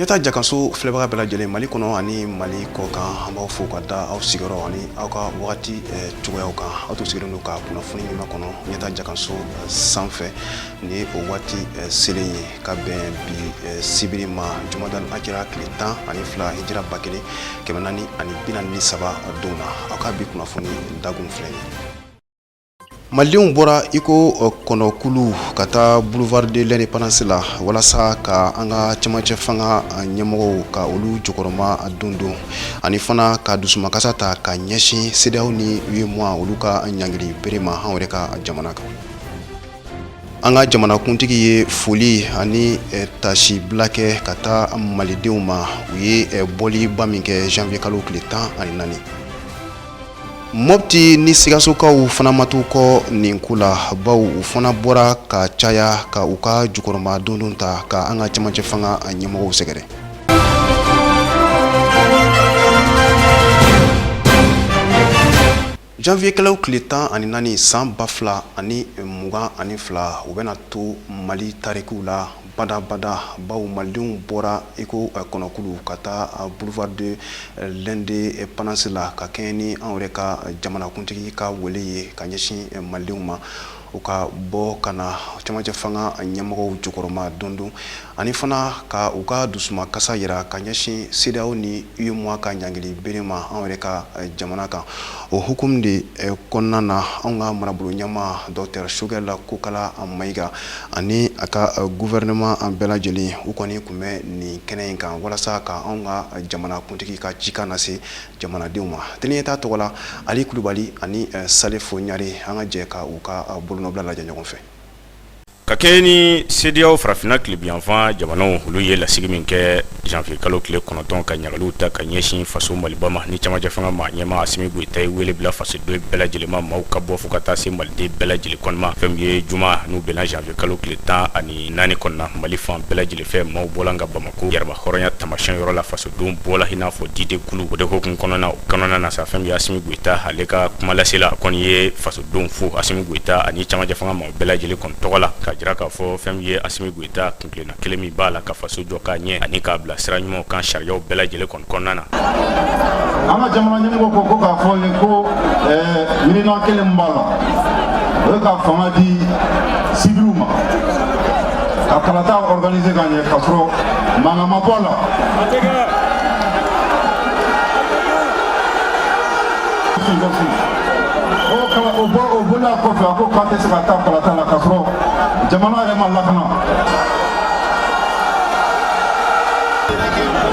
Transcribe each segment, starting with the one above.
Nyata jakanso filɛbaga bɛɛ lajɛlen Mali kɔnɔ ani Mali kɔkan an b'aw fo ka da aw sigiyɔrɔ ani aw ka wagati cogoyaw kan aw to sigilen don ka kunnafoni ɲuman kɔnɔ Nyata jakanso sanfɛ ni o waati selen ye ka bɛn bi sibiri ma Jumadal Akira tile 12 hijira 1443 don na aw ka bi kunnafoni dagun filɛ ye. Malidenw bɔra iko kɔnɔkulu ka taa boulevard de l'indépendance la walasa ka an ka cɛmancɛ fanga ɲɛmɔgɔw ka olu jukɔrɔma don ani fana ka dusumakasa ta ka ɲɛsin CEDEAO ni UEMOA olu ka ɲangili bere ma an yɛrɛ ka jamana kan. An ka jamanakuntigi ye foli ani tasi bila kɛ ka taa malidenw ma u ye bɔliba min kɛ janvier kalo tile 14. Mopti ni Sigasokaw fana matu kɔ nin ko la baw u fana bɔra ka caya ka u ka jukɔrɔma dondon ta ka an ka cɛmancɛ fanga ɲɛmɔgɔw sɛgɛrɛ. Janvier kalo tile 14 san 2022 u bɛna to Mali tarikiw la bada baw malidenw bɔra iko kɔnɔkulu ka taa boulevard de l'indépendance la ka kɛɲɛ ni an yɛrɛ ka jamanakuntigi ka wele ye ka ɲɛsin malidenw ma u ka bɔ kana cɛmancɛ fanga ɲɛmɔgɔw jukɔrɔma dondon ani fana ka u ka dusumakasa yira ka ɲɛsin CEDEAO ni UEMOA ka ɲangili bere ma an yɛrɛ ka jamana kan. O hukumu de kɔnɔna na anw ka marabolo ɲɛma Dr Shogɛl Kokala Mayiga ani a ka gouvernement an bɛɛ lajɛlen u kɔni kun bɛ nin kɛnɛ in kan walasa ka anw ka jamanakuntigi ka cikan lase jamanadenw ma. Tɛnɛn ta tɔgɔ la Ali Kulubali ani Salifo Ɲare an ka jɛ ka u ka bolonɔbila lajɛ ɲɔgɔn fɛ. Ka kɛ ni CEDEAO farafina kilebiyanfan jamanaw olu ye lasigi min kɛ janvier kalo tile 9 ka ɲagaliw ta ka ɲɛsin faso Maliba ma ni cɛmancɛ fanga ma ɲɛma Asimi Goyita ye wele bila fasoden bɛɛ lajɛlen ma maaw ka bɔ fo ka taa se maliden bɛɛ lajɛlen kɔnɔma fɛn min ye juma n'u bɛnna janvier kalo tile 14 kɔnɔna Mali fan bɛɛ lajɛlen fɛ maaw bɔla ka Bamako yɛrɛma hɔrɔnya tamasiyɛn yɔrɔ la fasodenw bɔla i n'a fɔ diden kulu o de hokumu kɔnɔna na sa fɛn min ye Asimi Goyita ale ka kuma lasela kɔni ye fasodenw fo Asimi Goyita ani cɛmancɛ fanga ma bɛɛ lajɛlen kɔni tɔgɔ la ka jira k'a fɔ fɛn ye Asimi Goyita kunkilenna kelen min b'a la ka faso jɔ k'a ɲɛ ani k'a bila sira ɲumanw kan sariyaw bɛɛ lajɛlen kɔnɔna na. An ka jamana ɲɛmɔgɔ ko k'a fɔ ye ko miliyɔn kelen b'a la o ye ka fanga di sibiliw ma ka kalata organiser ka ɲɛ k'a sɔrɔ mankan ma bɔ a la. O bɔla kɔfɛ a ko k'a tɛ se ka taa kalata la k'a sɔrɔ jamana yɛrɛ ma lakana.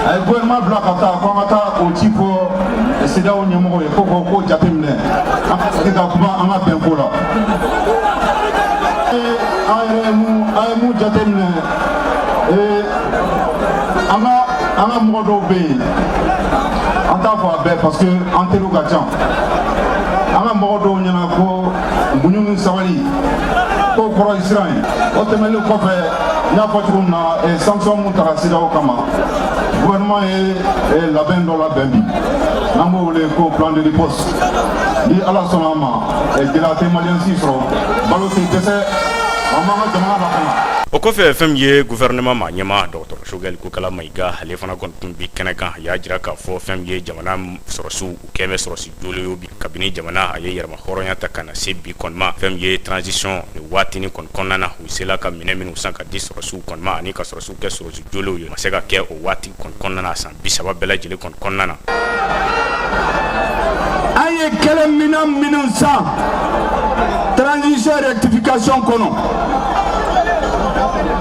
A ye gouvernement bila ka taa ko an ka taa o ci fɔ CEDEAO ɲɛmɔgɔw ye ko jateminɛ an ka kuma an ka bɛn ko la. An ye mun jateminɛ an ka mɔgɔ dɔw bɛ yen an t'a fɔ a bɛɛ parce que an teriw ka ca. An ka mɔgɔ dɔw ɲɛna ko muɲu ni sabali ko kɔrɔ ye siran ye. O tɛmɛnen kɔfɛ n y'a fɔ cogo min na sanction mun taara CEDEAO kama gouvernement ye labɛn dɔ labɛn bi n'an b'o wele ko plan de riposte ni Ala sɔnna a ma gɛlɛya tɛ maliyɛn si sɔrɔ balo tɛ dɛsɛ an b'an ka jamana lakana. O kɔfɛ fɛn min ye gouvernement ma ɲɛma Dr Shogɛl Kokala Mayiga ale fana kɔni tun bi kɛnɛ kan a y'a jira k'a fɔ fɛn min ye jamana sɔrɔsiw u kɛn bɛ sɔrɔsi jolen ye bi kabini jamana a ye yɛrɛma hɔrɔnya ta ka na se bi kɔni ma fɛn min ye transition ni waatini kɔni kɔnɔna na u sela ka minɛ minnu san ka di sɔrɔsiw kɔni ma ani ka sɔrɔsiw kɛ sɔrɔsi jolenw ye ma se ka kɛ o waati kɔni kɔnɔna na san 30 bɛɛ lajɛlen kɔni kɔnɔna na. An ye kɛlɛminɛn minnu san transition rectification kɔnɔ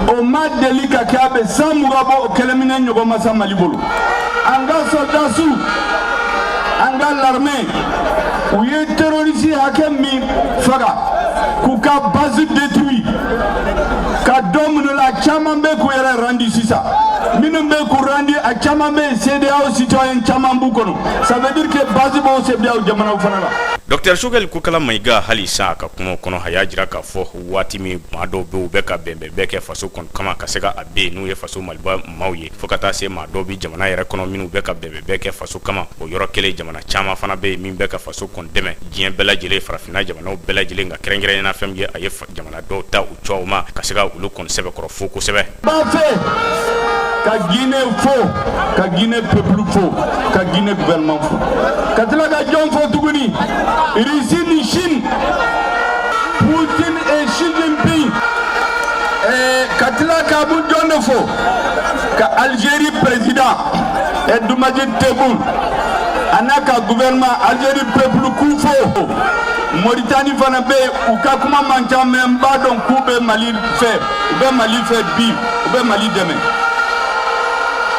o ma deli ka kɛ a bɛ san 20 bɔ o kɛlɛminɛn ɲɔgɔn ma sa Mali bolo. An ka soldasiw an ka l'armée u ye terroriste hakɛ min faga k'u ka base détruit ka dɔ minnu la caman bɛ k'u yɛrɛ rendu sisan minnu bɛ k'u rendu a caman bɛ CEDEAO citoyen caman b'u kɔnɔ ça veut dire que base b'o CEDEAO jamanaw fana la. Dr Shogɛl Kokala Mayiga hali sa ka kuma kɔnɔ a y'a jira k'a fɔ waati min maa dɔw bɛ u bɛ ka bɛnbɛn kɛ faso kɔnɔ kama ka se ka a bɛ n'u ye faso Maliba maaw ye fo ka taa se maa dɔw bi jamana yɛrɛ kɔnɔ minnu bɛ ka bɛnbɛn kɛ faso kama o yɔrɔ kelen jamana caman fana bɛ yen min bɛ ka faso kɔni dɛmɛ diɲɛ bɛɛ lajɛlen farafina jamanaw bɛɛ lajɛlen ka kɛrɛnkɛrɛnnena fɛn min ye a ye jamana dɔw ta u cɔw ma ka se ka olu kɔni sɛbɛkɔrɔ fo kosɛbɛ. ka Guinée fo ka Guinée peuple fo ka Guinée gouvernement fo ka tila ka jɔn fo tuguni Russie ni Chine Poutine et Xi Jinping ka tila ka bu jɔn de fo ka Algérie président Edoumadji Tebboune ana ka gouvernement Algérie peuple ku fo Mauritanie fana be u ka kuma man ca mais n b'a dɔn k'u bɛ Mali fɛ u bɛ Mali fɛ bi u bɛ Mali dɛmɛ.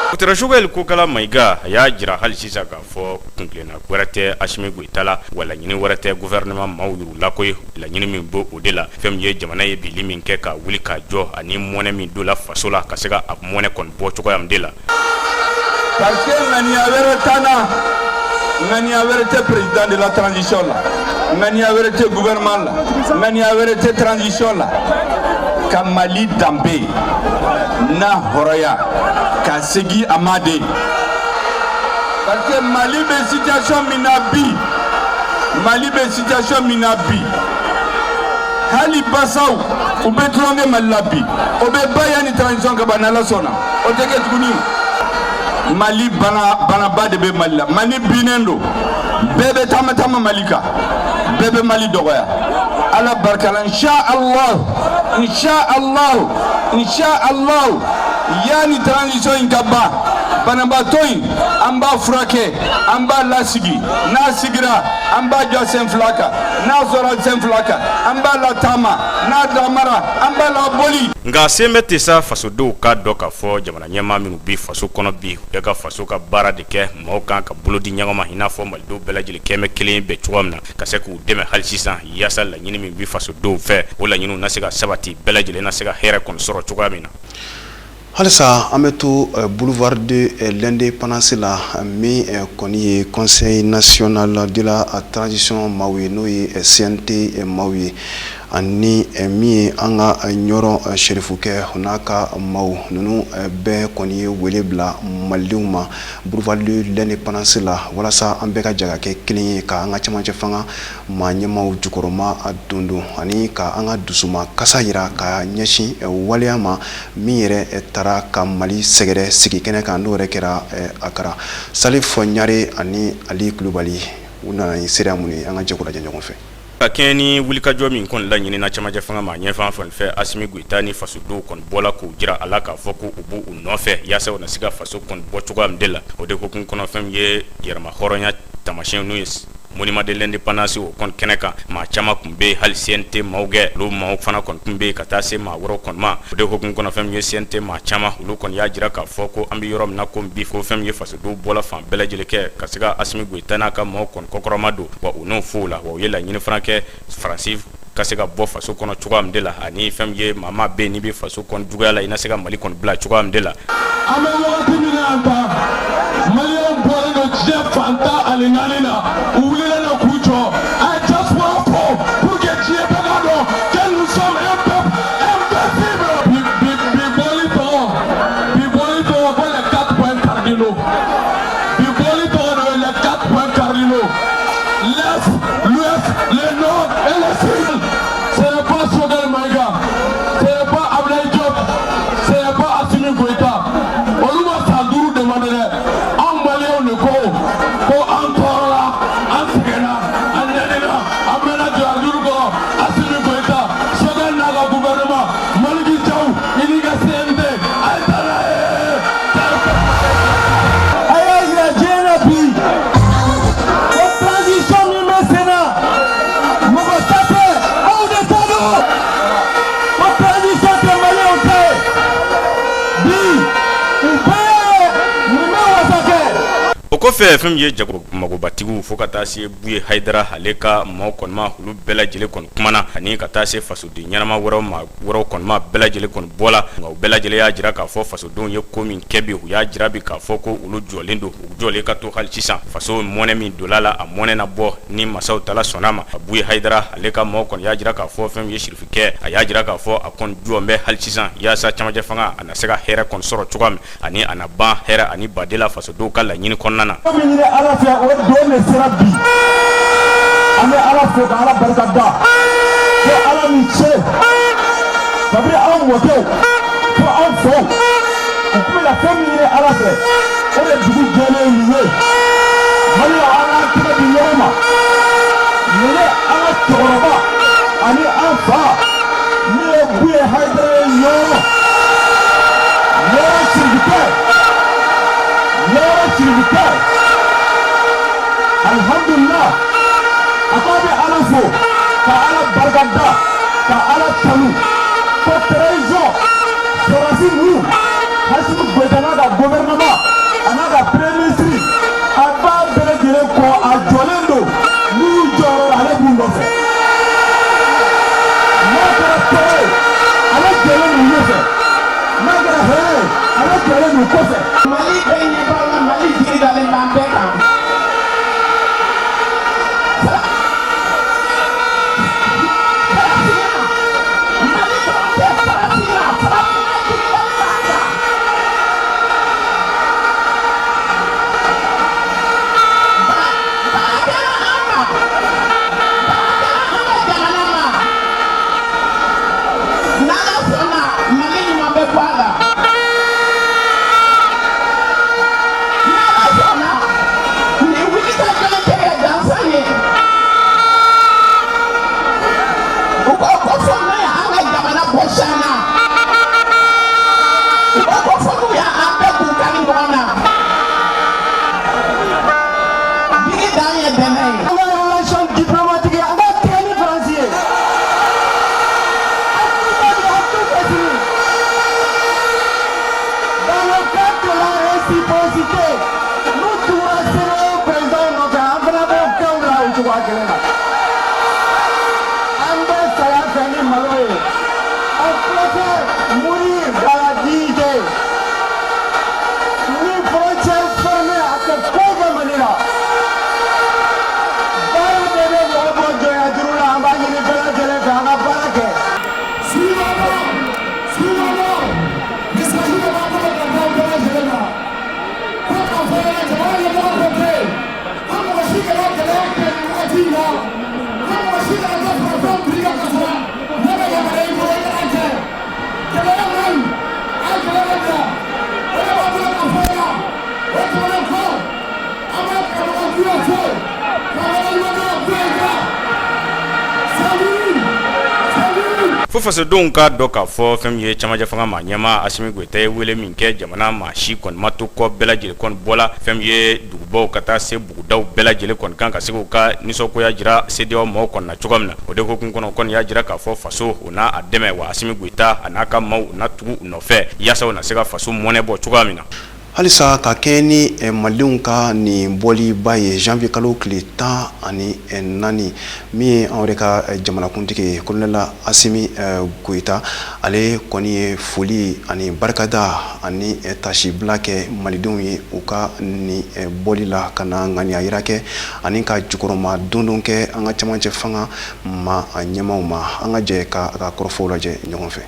Dr Joel Kokala Maïga a y'a jira hali sisan k'a fɔ kuntilenna wɛrɛ tɛ Assimi Goïta la wa laɲini wɛrɛ tɛ gouvernement maaw y'u lakoyi laɲini min bɔ o de la fɛn min ye jamana ye bili min kɛ ka wuli ka jɔ ani mɔnɛ min don la faso la ka se ka a mɔnɛ kɔni bɔ cogoya min de la. Parce que ŋaniya wɛrɛ t'an na ŋaniya wɛrɛ tɛ président de la transition la ŋaniya wɛrɛ tɛ gouvernement la ŋaniya wɛrɛ tɛ transition la ka Mali danbe n'a hɔrɔnya ka segin a ma de parce que Mali bɛ situation min na bi Mali bɛ situation min na bi hali basaw u bɛ tulonkɛ Mali la bi o bɛ ba yanni transition ka ban n'Ala sɔnna o tɛ kɛ tuguni Mali banaba de bɛ Mali la Mali binnen don bɛɛ bɛ taama Mali kan bɛɛ bɛ Mali dɔgɔya Ala barika la inshallah yani transition in ka ban banabaatɔ in an b'a furakɛ an b'a lasigi n'a sigira an b'a jɔ sen fila kan n'a sɔrɔ sen fila kan an b'a lataama n'a damara an b'a laboli. Nka sen bɛ ten sa fasodenw k'a dɔn k'a fɔ jamana ɲɛmaa minnu bi faso kɔnɔ bi u bɛ ka faso ka baara de kɛ maaw kan ka bolo di ɲɔgɔn ma i n'a fɔ malidenw bɛɛ lajɛlen kɛmɛ kelen bɛɛ cogoya min na ka se k'u dɛmɛ hali sisan yaasa laɲini min bi fasodenw fɛ o laɲiniw na se ka sabati bɛɛ lajɛlen na se ka hɛrɛ kɔni sɔrɔ cogoya min na. Halisa an bɛ to boulevard de l'indépendance la min kɔni ye conseil national de la transition maaw ye n'o ye CNT maaw ye ani min ye an ka ɲɔrɔ sherifukɛ n'a ka maaw ninnu bɛɛ kɔni ye wele bila malidenw ma boulevard de l'indépendance la walasa an bɛɛ ka jɛ ka kɛ kelen ye ka an ka cɛmancɛ fanga maa ɲɛmaaw jukɔrɔma don ani ka an ka dusuma kasa yira ka ɲɛsin waleya ma min yɛrɛ taara ka Mali sɛgɛrɛ sigi kɛnɛ kan n'o yɛrɛ kɛra Akara Salif Ɲare ani Ali Kulubali u nana ni seereya mun ye an ka jɛ k'o lajɛ ɲɔgɔn fɛ. Ka kɛɲɛ ni wulikajɔ min kɔni laɲinina cɛmancɛ fanga ma ɲɛfan fan fɛ Assimi Goïta ni fasodenw kɔni bɔla k'u jira a la k'a fɔ ko u b'u nɔfɛ yaasa u na se ka faso kɔni bɔ cogoya min de la o de hukumu kɔnɔ fɛn min ye yɛrɛma hɔrɔnya taamasiyɛn n'o ye monument de l'indépendance o kɔni kɛnɛ kan maa caman kun bɛ hali CNT maaw gɛ olu maaw fana kɔni kun bɛ ka taa se maa wɛrɛw kɔni ma o de hukumu kɔnɔ fɛn min ye CNT maa caman olu kɔni y'a jira k'a fɔ ko an bɛ yɔrɔ min na ko bi fo fɛn min ye fasodenw bɔla fan bɛɛ lajɛlen kɛ ka se ka Assimi Goïta n'a ka maaw kɔni kɔkɔrɔma don wa u n'o fo la wa u ye laɲini fana kɛ Faransi ka se ka bɔ faso kɔnɔ cogoya min de la ani fɛn min ye maa bɛ n'i bɛ faso kɔnɔ juguya la i na se ka Mali kɔni bila cogoya min de la. An bɛ wagati min na yan ta Maliyɛnw bɔlen don diɲɛ fan 14 na u wulilen don k'u jɔ a ye diaspora fɔ pour que diɲɛ bɛɛ ka dɔn que nous sommes un peuple invincible. Bi bɔli tɔgɔ ko les 4 points cardinaux. Bi bɔli tɔgɔ de ye les 4 points cardinaux. L'Est, l'Ouest, le Nord et le Sud. Ce n'est pas Sogel Maïga, ce n'est pas Abdoulaye Diop, ce n'est pas Assimi Goïta. Olu ma san 5 demandé dɛ an maliyɛnw de ko an tɔɔrɔla an sɛgɛnna an nɛnina an mɛnna jɔyɔrɔjuru kɔrɔ Assimi Goïta Sogel n'a ka gouvernement Maliki Jaw i n'i ka CNT a ye taa n'a ye. A y'a yira diɲɛ na bi ko transition min bɛ sen na mɔgɔ ta tɛ aw de ta don ko transition tɛ maliyɛnw ta ye bi u bɛɛ nin bɛ wasa kɛ. O kɔfɛ fɛn min ye jago magobatigiw fo ka taa se Buye Hayidara ale ka maaw kɔni ma olu bɛɛ lajɛlen kɔni kumana ani ka taa se fasoden ɲɛnama wɛrɛw kɔni ma bɛɛ lajɛlen kɔni bɔla nka u bɛɛ lajɛlen y'a jira k'a fɔ fasodenw ye ko min kɛ bi u y'a jira bi k'a fɔ ko olu jɔlen don u jɔlen ka to hali sisan faso mɔnɛ min donla la a mɔnɛ na bɔ ni masaw tala sɔnna ma a Buye Hayidara ale ka maaw kɔni y'a jira k'a fɔ fɛn min ye sirifikɛ a y'a jira k'a fɔ a kɔni jɔn bɛ hali sisan yaasa cɛmancɛ fanga a na se ka hɛrɛ kɔni sɔrɔ cogoya min ani a na ban hɛrɛ ani badela fasodenw ka laɲini kɔnɔna na. Ɲini Ala fɛ o don de sera bi an bɛ Ala fo ka Ala barika da ko Ala ni ce kabini anw mɔkɛw fo anw faw kuma la fɛn min ye ala fɛ o de dugu jɛlen nin ye mali la an k'an tɛgɛ di ɲɔgɔn ma nin ye an ka cɛkɔrɔba ani an fa min ye buye hayidara ye ɲɔgɔn siribikɛ alhamdulillah a ko a bɛ ala fo ka ala barikada ka ala tanu ko trésor sɔrɔsi ninnu Hasimu Goyita n'a ka gouvernement a n'a ka premier ministre a b'a bɛɛ lajɛlen kɔ a jɔlen don n'u jɔyɔrɔ la ale b'u nɔfɛ n'a kɛra tɔɔrɔ ye ale jɔlen don ɲɛfɛ n'a kɛra hɛrɛ ye ale jɔlen don kɔfɛ. Mali bɛɛ ɲɛ b'a la Mali jigi dalen b'an bɛɛ kan. fo fasodenw ka dɔ k'a fɔ fɛn min ye camancɛ fanga ma ɲɛma Asimi Goyita ye wele min kɛ jamana maa si kɔni ma to kɔ bɛɛ lajɛlen kɔni bɔla fɛn min ye dugubaw ka taa se bugudaw bɛɛ lajɛlen kɔni kan ka se k'u ka nisɔngoya jira CEDEAO mɔgɔw kɔni na cogoya min na o de hokumu kɔnɔ kɔni y'a jira k'a fɔ faso o n'a a dɛmɛ wa Asimi Goyita a n'a ka maaw u na tugu u nɔfɛ yaasa u na se ka faso mɔnɛ bɔ cogoya min na. halisa ka kɛ ni malidenw ka nin bɔliba ye janvier kalo tile 14 min ye anw yɛrɛ ka jamanakuntigi ye kolonɛla Asimi Goyita ale kɔni ye foli ani barikada ani tasibila kɛ malidenw ye u ka nin bɔli la ka na ŋaniya yira kɛ ani ka jukɔrɔma dondon kɛ an ka camancɛ fanga ma ɲɛmaw ma an ka jɛ ka kɔrɔfɔw lajɛ ɲɔgɔn fɛ.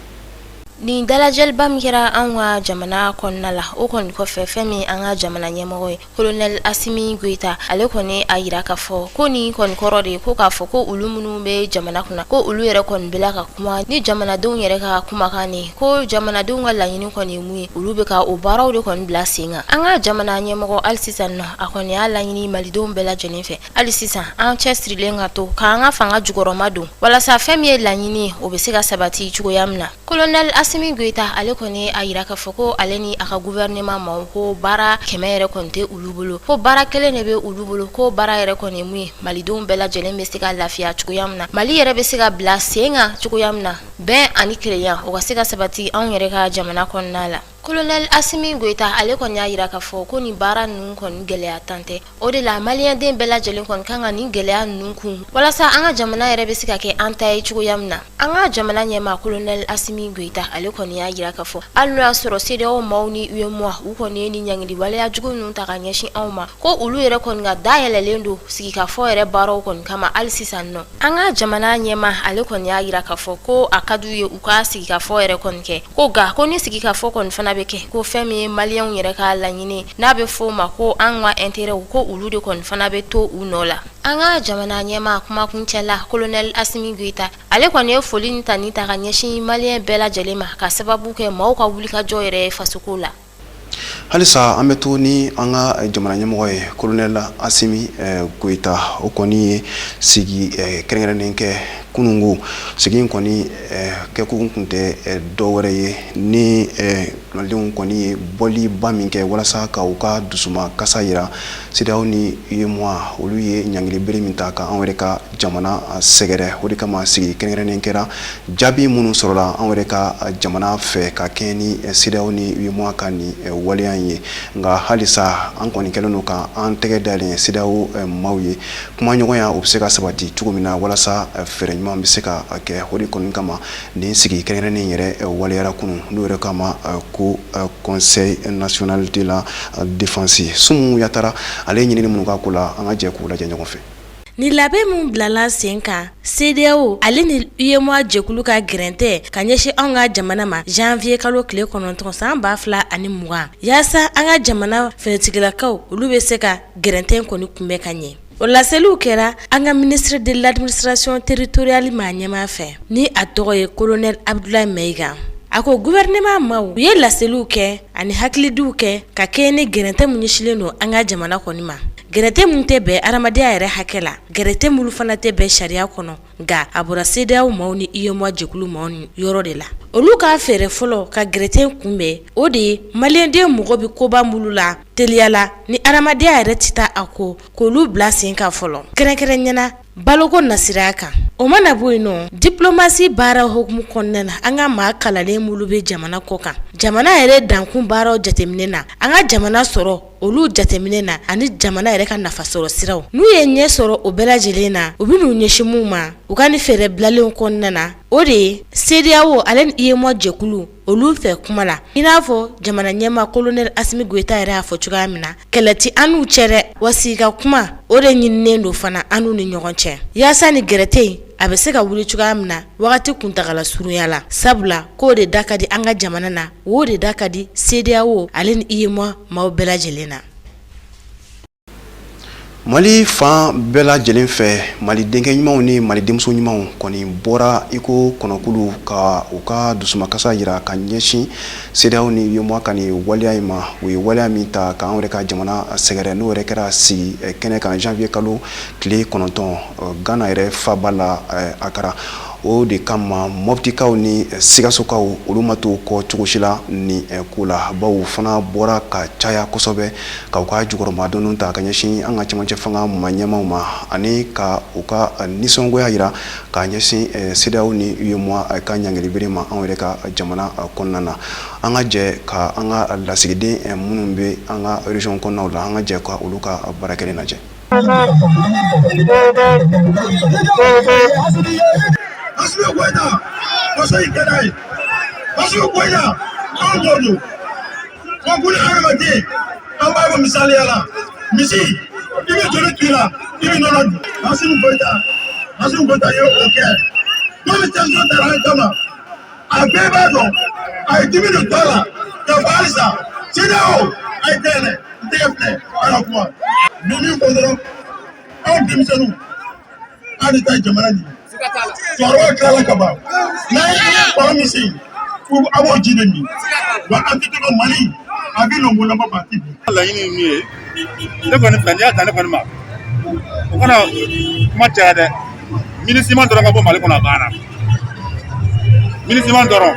Ni dalajɛliba min kɛra an ka jamana kɔnɔna la o kɔni kɔfɛ fɛn min an ka jamana ɲɛmɔgɔ ye colonel Asimi Goyita ale kɔni a yira k'a fɔ ko ni kɔni kɔrɔ de ko k'a fɔ ko olu minnu bɛ jamana kunna ko olu yɛrɛ kɔni bɛla ka kuma ni jamanadenw yɛrɛ ka kumakan ne ko jamanadenw ka laɲini kɔni ye mun ye olu bɛ ka o baaraw de kɔni bila sen kan an ka jamana ɲɛmɔgɔ hali sisan nɔ a kɔni y'a laɲini malidenw bɛɛ lajɛlen fɛ hali sisan an cɛsirilen ka to k'an ka fanga jukɔrɔma don walasa fɛn min ye laɲini ye o bɛ se ka sabati cogoya min na colonel Asimi Goyita ale kɔni a yira k'a fɔ ko ale ni a ka gouvernement ma ko baara 100 yɛrɛ kɔni tɛ olu bolo ko baara kelen de bɛ olu bolo ko baara yɛrɛ kɔni mun ye malidenw bɛɛ lajɛlen bɛ se ka lafiya cogoya min na Mali yɛrɛ bɛ se ka bila sen kan cogoya min na bɛn ani kelenya o ka se ka sabati anw yɛrɛ ka jamana kɔnɔna la. Colonel Asimi Goyita ale kɔni y'a yira k'a fɔ ko ni baara ninnu kɔni gɛlɛya tan tɛ o de la maliyɛnden bɛɛ lajɛlen kɔni kan ka ni gɛlɛya ninnu kun walasa an ka jamana yɛrɛ bɛ se ka kɛ an ta ye cogoya min na an ka jamana ɲɛmaa Colonel Asimi Goyita ale kɔni y'a yira k'a fɔ hali n'o y'a sɔrɔ CEDEAO maaw ni UEMOA u kɔni ye ni ɲangili waleya jugu ninnu ta ka ɲɛsin anw ma ko olu yɛrɛ kɔni ka dayɛlɛlen don sigikafɔ yɛrɛ baaraw kɔni kama hali sisan nɔ an ka jamana ɲɛmaa ale kɔni y'a yira k'a fɔ ko a ka d'u ye u ka sigikafɔ yɛrɛ kɔni kɛ ko ga ko ni sigikafɔ kɔni fana bɛ kɛ ko fɛn min ye maliyɛnw yɛrɛ ka laɲini n'a bɛ fɔ o ma ko an ka intérêt ko olu de kɔni fana bɛ to u nɔ la an ka jamana ɲɛmaa kumakuncɛ la Colonel Asimi Goyita ale kɔni ye foli ni tani ta ka ɲɛsin maliyɛn bɛɛ lajɛlen ma ka sababu kɛ maaw ka wulikajɔ yɛrɛ fasoko la. halisa an bɛ to ni an ka jamana ɲɛmɔgɔ ye colonel Asimi Goita o kɔni ye sigi kɛrɛnkɛrɛnnen kɛ kunungo sigi kɔni kɛkun kun tɛ dɔwɛrɛ ye ni malidenw kɔni ye bɔliba min kɛ walasa ka u ka dusuma kasa yira CEDEAO ni UEMOA olu ye ɲangili bere min ta ka an yɛrɛ ka jamana sɛgɛrɛ o de kama sigi kɛrɛnkɛrɛnnen kɛra jaabi minnu sɔrɔla an yɛrɛ ka jamana fɛ ka kɛɲɛ ni CEDEAO ni UEMOA ka ni waleya ye nka halisa an kɔni kɛlen don ka an tɛgɛ dalen CEDEAO maaw ye kuma ɲɔgɔnya o bɛ se ka sabati cogo min na walasa fɛɛrɛ ɲuman bɛ se ka kɛ o de kɔni kama nin sigi kɛrɛnkɛrɛnnen yɛrɛ waleyara kunun n'o yɛrɛ kama ko Conseil national de la défense Sumu Yatara ale ɲinini minnu ka ko la an ka jɛ k'u lajɛ ɲɔgɔn fɛ. Ni labɛn mun bilala sen kan CEDEAO ale ni UEMOA jɛkulu ka gɛrɛntɛ ka ɲɛsin an ka jamana ma janvier kalo tile 9 san 2020 yaasa an ka jamana finitigilakaw olu bɛ se ka gɛrɛntɛ kɔni kunbɛ ka ɲɛ. O laseliw kɛra an ka ministre de l'administration territoriale maa ɲɛmaa fɛ ni a tɔgɔ ye colonel Abdoulaye Meiga. A ko gouvernement maaw u ye laseliw kɛ ani hakilidiw kɛ ka kɛɲɛ ni gɛrɛntɛ mun ɲɛsilen don an ka jamana kɔni ma. Gɛrɛntɛ mun tɛ bɛn adamadenya yɛrɛ hakɛ la gɛrɛntɛ mulu fana tɛ bɛn sariya kɔnɔ nka a bɔra CEDEAO maaw ni UEMOA jɛkulu maaw ni yɔrɔ de la. Olu ka fɛɛrɛ fɔlɔ ka gɛrɛntɛ kunbɛn o de ye maliyɛnden mɔgɔ bi koba mulu la teliyala ni adamadenya yɛrɛ ti taa a ko k'olu bila sen kan fɔlɔ kɛrɛnkɛrɛnɲɛna baloko nasiraya kan. O mana bɔ yen nɔ diplomasi baara hukumu kɔnɔna na an ka maa kalalen mulu bɛ jamana kɔ kan jamana yɛrɛ dankun baaraw jateminɛ na an ka jamana sɔrɔ olu jateminɛ na ani jamana yɛrɛ ka nafa sɔrɔ siraw n'u ye ɲɛ sɔrɔ o bɛɛ lajɛlen na u bɛ n'u ɲɛsin mun ma u ka ni fɛɛrɛ bilalenw kɔnɔna na o de ye CEDEAO ale ni UEMOA jɛkulu olu fɛ kuma la i n'a fɔ jamana ɲɛmaa colonel Asimi Goita yɛrɛ y'a fɔ cogoya min na kɛlɛ ti an n'u cɛ dɛ wa sigi ka kuma o de ɲininen don fana an n'u ni ɲɔgɔn cɛ yaasa ni gɛrɛtɛ a bɛ se ka wuli cogoya min na wagati kuntagala surunya la sabula k'o de da ka di an ka jamana na o de da ka di CEDEAO ale ni UEMOA maaw bɛɛ lajɛlen na. Mali fan bɛɛ lajɛlen fɛ Mali denkɛ ɲumanw ni Mali denmuso ɲumanw kɔni bɔra iko kɔnɔkulu ka u ka dusumakasa yira ka ɲɛsin CEDEAO ni UEMOA ka ni waleya in ma u ye waleya min ta ka an yɛrɛ ka jamana sɛgɛrɛ n'o yɛrɛ kɛra sigi kɛnɛ kan janvier kalo tile 9 Ghana yɛrɛ faba la Akara o de kama mɔbitikaw ni sigasokaw olu ma to kɔ cogosi la ni ko la baw fana bɔra ka caya kosɛbɛ ka u ka jukɔrɔmadɔnw ta ka ɲɛsin an ka cɛmancɛ fanga ma ɲɛmaw ma ani ka u ka nisɔngoya yira ka ɲɛsin CEDEAO ni UEMOA ka ɲangilibere ma an yɛrɛ ka jamana kɔnɔna na an ka jɛ ka an ka lasigiden minnu bɛ an ka région kɔnɔnaw la an ka jɛ ka olu ka baara kɛlen lajɛ. Asimi Goita, Asimi Goita, Asimi Goita, Angono. Wakuli Aramati, Ambaba Misaliala, Misi, Ibi Jonatila, Ibi Nona, Asimi Goita, you okay? Don't tell me that I come. I pay back. I give you the dollar, the Balisa, CEDEAO, I tell it, definitely, I don't want. No new for all Dimsonu, and the Tajaman. Cɔrɔba tilala ka ban n'an ye kɔrɔ min se ko a b'o ji de min wa an tɛ to ka Mali a bɛ lɔnkolama ba ti bi. Laɲini ye min ye ne kɔni fɛ n'i y'a ta ne kɔni ma o kana kuma caya dɛ MINUSMA dɔrɔn ka bɔ Mali kɔnɔ a banna MINUSMA dɔrɔn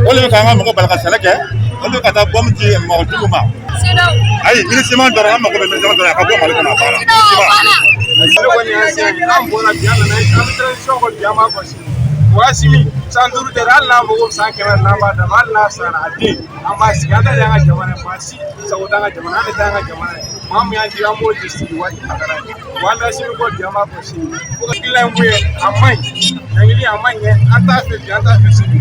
o de bɛ k'an ka mɔgɔ bali ka sɛnɛ kɛ o de bɛ ka taa bɔmu di mɔgɔtigiw ma ayi MINUSMA dɔrɔn an mago bɛ MINUSMA dɔrɔn a ka bɔ Mali kɔnɔ a banna. An bɔra bi an nana an bɛ transition kɔ bi an b'a gosi Asimi san 5 tɛ hali n'a mago san 100 n'an b'a d'a ma hali n'a sara a den an b'a sigi an tɛ an ka jamana maa si sago t'an ka jamana an bɛ taa an ka jamana ye maa min y'an jigi an b'o de sigi waati a ka di wa an Asimi kɔ bi an b'a gosi ko hakilila ye mun ye a man ɲi ɲangili a man ɲɛ an t'a fɛ bi an t'a fɛ sini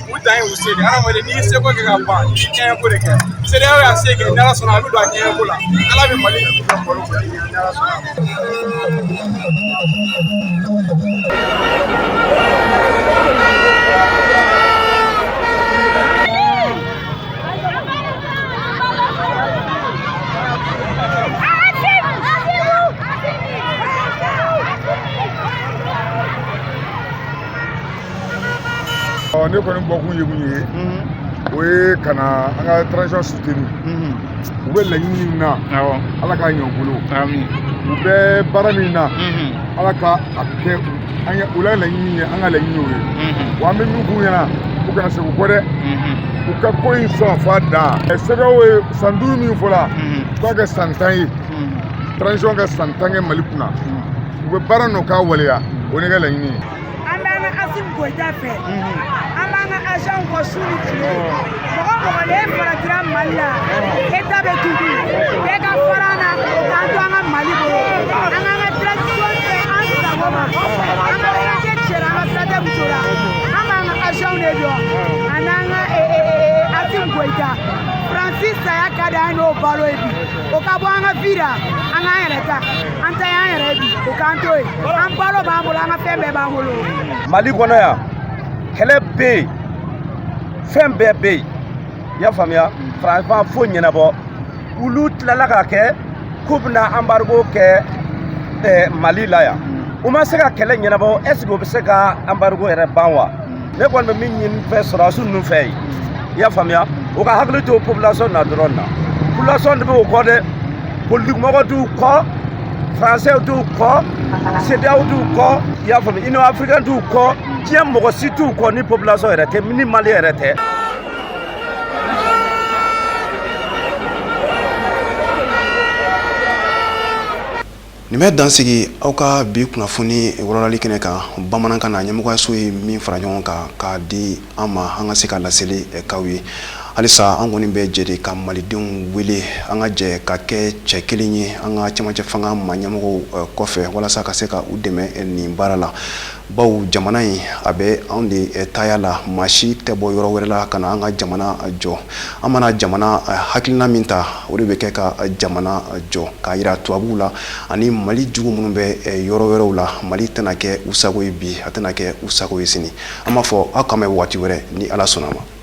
u dan ye u se de adamaden n'i ye seko kɛ ka ban i ye kɛɲɛ ko de kɛ CEDEAO y'a se kɛ ni Ala sɔnna a bɛ don a kɛɲɛ ko la Ala bɛ Mali ka balo fɛ ni Ala sɔnna. ne kɔni bɔkun ye mun ye o ye ka na an ka transition soutenir u bɛ laɲini min na ala k'a ɲɛ u bolo u bɛ baara min na ala ka a kɛ u la laɲini ye an ka laɲini o ye wa an bɛ min f'u ɲɛna u kana segin u kɔ dɛ u ka ko in sɔn fa dan CEDEAO ye san 5 min fɔla k'a kɛ san 10 ye transition kɛ san 10 kɛ Mali kunna u bɛ baara nɔ k'a waleya o ne ka laɲini ye. An b'an ka Assimi Goïta fɛ an b'an ka agent fɔ su ni tile mɔgɔ mɔgɔ de faratira Mali la État bɛ tugu bɛɛ ka fara an na k'an to an ka Mali bolo an k'an ka transition kɛ an sago ma an ka traité cɛra an ka traité muso la an b'an ka agent de dɔn a n'an ka Assimi Goïta Francis saya ka di an n'o balo ye bi o ka bɔ an ka vie la an k'an yɛrɛ ta an ta y'an yɛrɛ bi o k'an to yen an balo b'an bolo an ka fɛn bɛɛ b'an bolo. Mali kɔnɔ yan kɛlɛ bɛ yen fɛn bɛɛ bɛ yen i y'a faamuya franchement foyi ɲɛnabɔ olu tilala k'a kɛ k'u bɛna embargo kɛ Mali la yan u ma se ka kɛlɛ ɲɛnabɔ est ce que u bɛ se ka embargo yɛrɛ ban wa ne kɔni bɛ min ɲini fɛ sɔrɔdasiw ninnu fɛ yen i y'a faamuya u ka hakili to population na dɔrɔn na population de bɛ o kɔ dɛ politique mɔgɔ t'u kɔ français t'u kɔ CEDEAO t'u kɔ i y'a faamu Union africaine t'u kɔ diɲɛ mɔgɔ si t'u kɔ ni population yɛrɛ tɛ ni Mali yɛrɛ tɛ. nin bɛ dansigi aw ka bi kunnafoni wɔlɔlali kɛnɛ kan bamanankan na ɲɛmɔgɔyaso ye min fara ɲɔgɔn kan k'a di an ma an ka se ka laseli k'aw ye halisa an kɔni bɛ jɛ de ka malidenw wele an ka jɛ ka kɛ cɛ kelen ye an ka cɛmancɛ fanga ma ɲɛmɔgɔw kɔfɛ walasa ka se ka u dɛmɛ nin baara la bawo jamana in a bɛ anw de taya la maa si tɛ bɔ yɔrɔ wɛrɛ la ka na an ka jamana jɔ an mana jamana hakilina min ta o de bɛ kɛ ka jamana jɔ k'a yira tubabuw la ani mali jugu minnu bɛ yɔrɔ wɛrɛw la mali tɛna kɛ u sago ye bi a tɛna kɛ u sago ye sini an b'a fɔ aw kan mɛn waati wɛrɛ ni ala sɔnna ma.